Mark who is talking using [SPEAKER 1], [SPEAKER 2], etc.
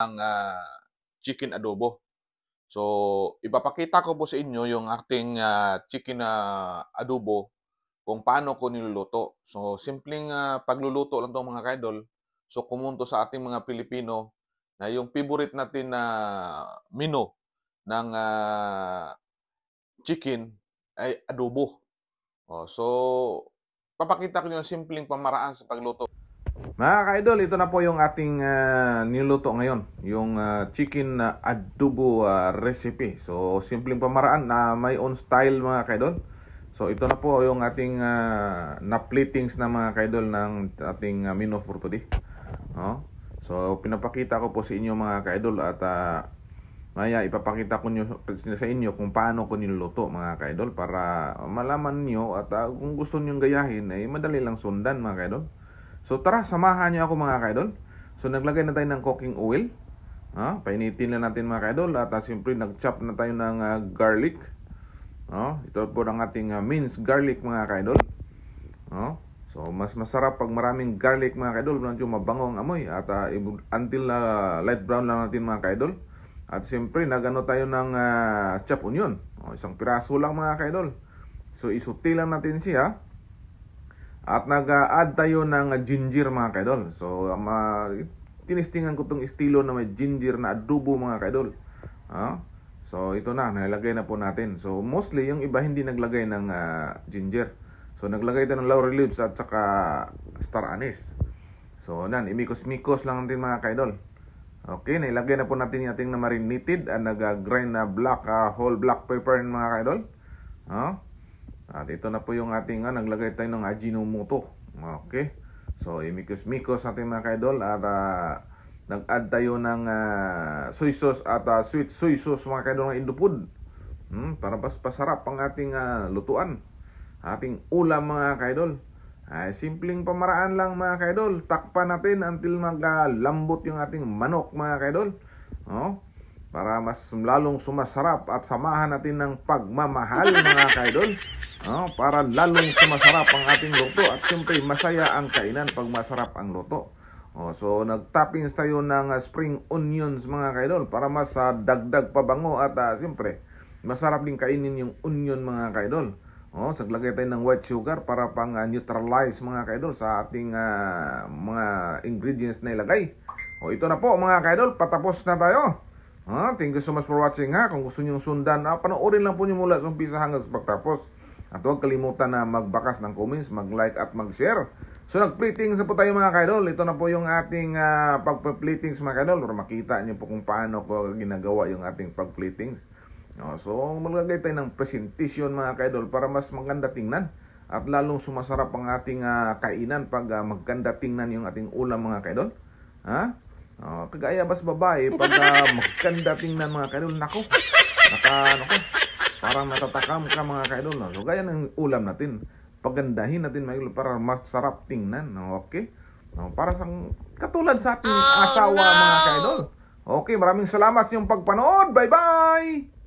[SPEAKER 1] ng chicken adobo. So, ipapakita ko po sa inyo yung ating chicken adobo kung paano ko niluluto. So, simpleng pagluluto lang 'to mga kaidol. So, kumunto sa ating mga Pilipino na yung favorite natin na menu ng chicken ay adobo. So, papakita ko yung simpleng pamaraan sa pagluto. Mga ka-idol, ito na po yung ating niluto ngayon, yung chicken adobo recipe. So, simpleng pamaraan na may own style mga ka-idol. So, ito na po yung ating na-platings na mga ka-idol ng ating menu for today. So, pinapakita ko po sa inyo mga ka-idol at maya ipapakita ko sa inyo kung paano ko niluluto mga ka-idol para malaman nyo at kung gusto nyo gayahin ay madali lang sundan mga ka-idol. So tara, samahan niyo ako mga ka-idol. So naglagay na tayo ng cooking oil. Painitin lang natin mga ka-idol. At siyempre nag-chop na tayo ng garlic. Ito po ang ating minced garlic mga ka-idol. So mas masarap pag maraming garlic mga ka-idol. Medyo mabango ang amoy. At until light brown lang natin mga ka-idol. At siyempre nagano tayo ng chopped onion. Isang piraso lang mga ka-idol. So isuti lang natin siya. At nag-add tayo ng ginger mga kaidol. So, tinistingan ko itong estilo na may ginger na adobo mga kaidol. So, ito na, nalagay na po natin. So, mostly, yung iba hindi naglagay ng ginger. So, naglagay tayo ng laurel leaves at saka star anise. So, nan, imikos-mikos lang natin mga kaidol. Okay, nailagay na po natin yung ating na marinated at nag-grind na black, whole black pepper mga kaidol. At ito na po yung ating naglagay tayo ng Ajinomoto. Okay. So, imikos-mikos natin mga kaidol. At nag-add tayo ng soy sauce at sweet soy sauce mga kaidol ng Indofood. Para mas pasarap ang ating lutuan. Ating ulam mga kaidol. Simpleng pamaraan lang mga kaidol. Takpan natin until maglambot yung ating manok mga kaidol. Para mas lalong sumasarap at samahan natin ng pagmamahal mga kaidol. Para lalong sumasarap ang ating luto at siyempre masaya ang kainan pag masarap ang luto. So nag-toppings tayo ng spring onions mga kaidol para mas dagdag pabango at siyempre masarap din kainin yung onion mga kaidol. Saglagay tayo ng white sugar para pang neutralize mga kaidol sa ating mga ingredients na ilagay. Ito na po mga kaidol, patapos na tayo. Thank you so much for watching Kung gusto niyo sundan, panoorin lang po niyo mula sa umpisa hanggang sa pagtapos. At huwag kalimutan na magbakas ng comments, mag-like at mag-share. So nag-platings na po tayo mga kaidol. Ito na po yung ating pag-platings mga kaidol. Para makita niyo po kung paano ko ginagawa yung ating pag-platings. So maglagay tayo ng presentation mga kaidol para mas maganda tingnan. At lalong sumasarap ang ating kainan pag maganda tingnan yung ating ulam mga kaidol. Kagaya bas babae pag maganda tingnan mga kaidol. Nako, parang natatakam ka mga kaidol. So gaya ng ulam natin, pagandahin natin mga kaidol para masarap tingnan. Okay? Para sa katulad sa ating asawa mga kaidol. Okay, maraming salamat sa inyong pagpanood. Bye bye.